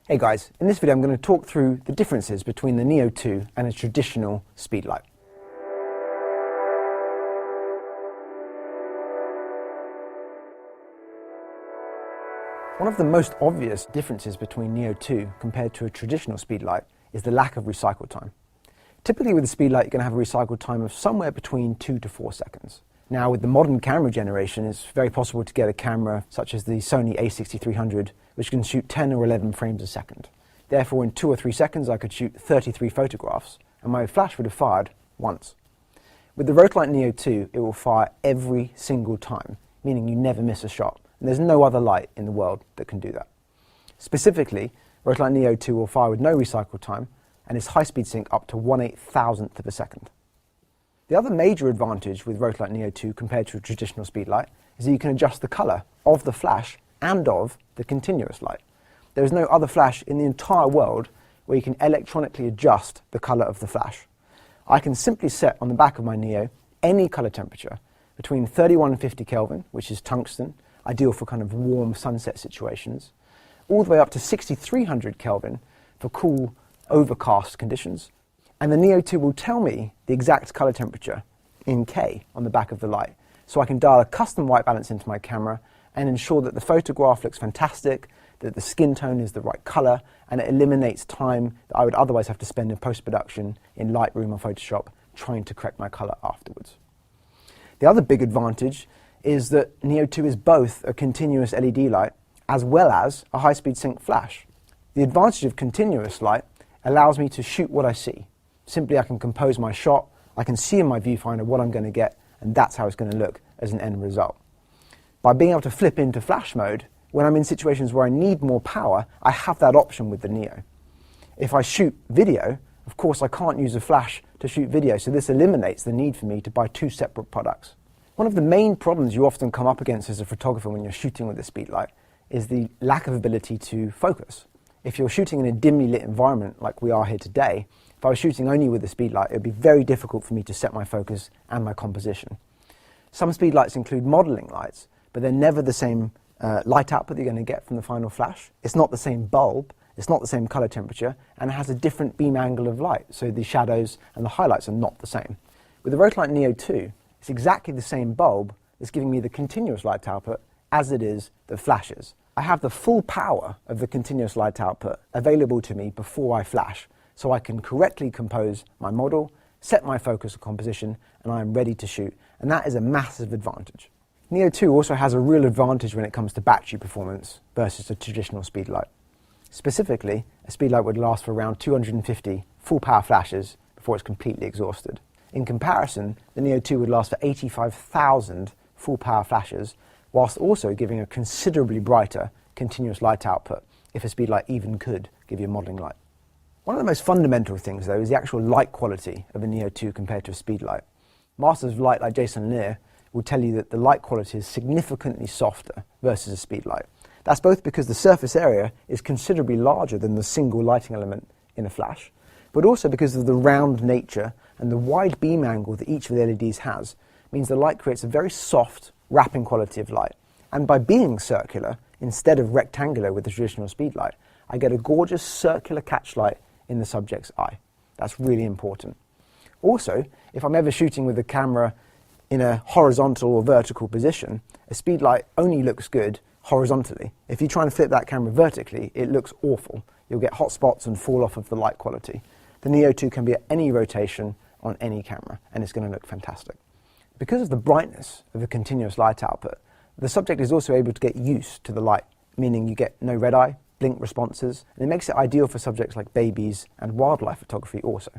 Hey guys, in this video I'm going to talk through the differences between the Neo-2 and a traditional speedlight. One of the most obvious differences between Neo-2 compared to a traditional speedlight is the lack of recycle time. Typically with a speedlight you're going to have a recycle time of somewhere between 2 to 4 seconds. Now with the modern camera generation it's very possible to get a camera such as the Sony a6300 which can shoot 10 or 11 frames a second. Therefore in 2 or 3 seconds I could shoot 33 photographs and my flash would have fired once. With the Rotolight Neo-2 it will fire every single time, meaning you never miss a shot. And there's no other light in the world that can do that. Specifically, Rotolight Neo-2 will fire with no recycle time and is high-speed sync up to 1/8,000th of a second. The other major advantage with Rotolight Neo-2 compared to a traditional speedlight is that you can adjust the colour of the flash and of the continuous light. There is no other flash in the entire world where you can electronically adjust the colour of the flash. I can simply set on the back of my Neo any colour temperature between 31 and 50 Kelvin, which is tungsten, ideal for kind of warm sunset situations, all the way up to 6300 Kelvin for cool, overcast conditions. And the Neo-2 will tell me the exact colour temperature in K on the back of the light, so I can dial a custom white balance into my camera and ensure that the photograph looks fantastic, that the skin tone is the right colour, and it eliminates time that I would otherwise have to spend in post-production in Lightroom or Photoshop trying to correct my colour afterwards. The other big advantage is that Neo-2 is both a continuous LED light as well as a high-speed sync flash. The advantage of continuous light allows me to shoot what I see. Simply I can compose my shot, I can see in my viewfinder what I'm going to get, and that's how it's going to look as an end result. By being able to flip into flash mode, when I'm in situations where I need more power, I have that option with the Neo. If I shoot video, of course I can't use a flash to shoot video, so this eliminates the need for me to buy two separate products. One of the main problems you often come up against as a photographer when you're shooting with a speedlight is the lack of ability to focus. If you're shooting in a dimly lit environment like we are here today, if I was shooting only with a speedlight, it would be very difficult for me to set my focus and my composition. Some speedlights include modelling lights, but they're never the same light output that you're going to get from the final flash. It's not the same bulb, it's not the same colour temperature, and it has a different beam angle of light, so the shadows and the highlights are not the same. With the Rotolight Neo-2, it's exactly the same bulb that's giving me the continuous light output as it is the flashes. I have the full power of the continuous light output available to me before I flash, so I can correctly compose my model, set my focus and composition, and I am ready to shoot, and that is a massive advantage. Neo-2 also has a real advantage when it comes to battery performance versus a traditional speedlight. Specifically, a speedlight would last for around 250 full power flashes before it's completely exhausted. In comparison, the Neo-2 would last for 85,000 full power flashes, whilst also giving a considerably brighter continuous light output, if a speedlight even could give you a modelling light. One of the most fundamental things though is the actual light quality of a Neo-2 compared to a speedlight. Masters of light like Jason Lear will tell you that the light quality is significantly softer versus a speedlight. That's both because the surface area is considerably larger than the single lighting element in a flash, but also because of the round nature and the wide beam angle that each of the LEDs has, means the light creates a very soft, wrapping quality of light. And by being circular, instead of rectangular with the traditional speedlight, I get a gorgeous circular catch light in the subject's eye. That's really important. Also, if I'm ever shooting with the camera in a horizontal or vertical position, a speedlight only looks good horizontally. If you try and flip that camera vertically, it looks awful. You'll get hot spots and fall off of the light quality. The Neo-2 can be at any rotation on any camera, and it's going to look fantastic. Because of the brightness of the continuous light output, the subject is also able to get used to the light, meaning you get no red eye, blink responses, and it makes it ideal for subjects like babies and wildlife photography also.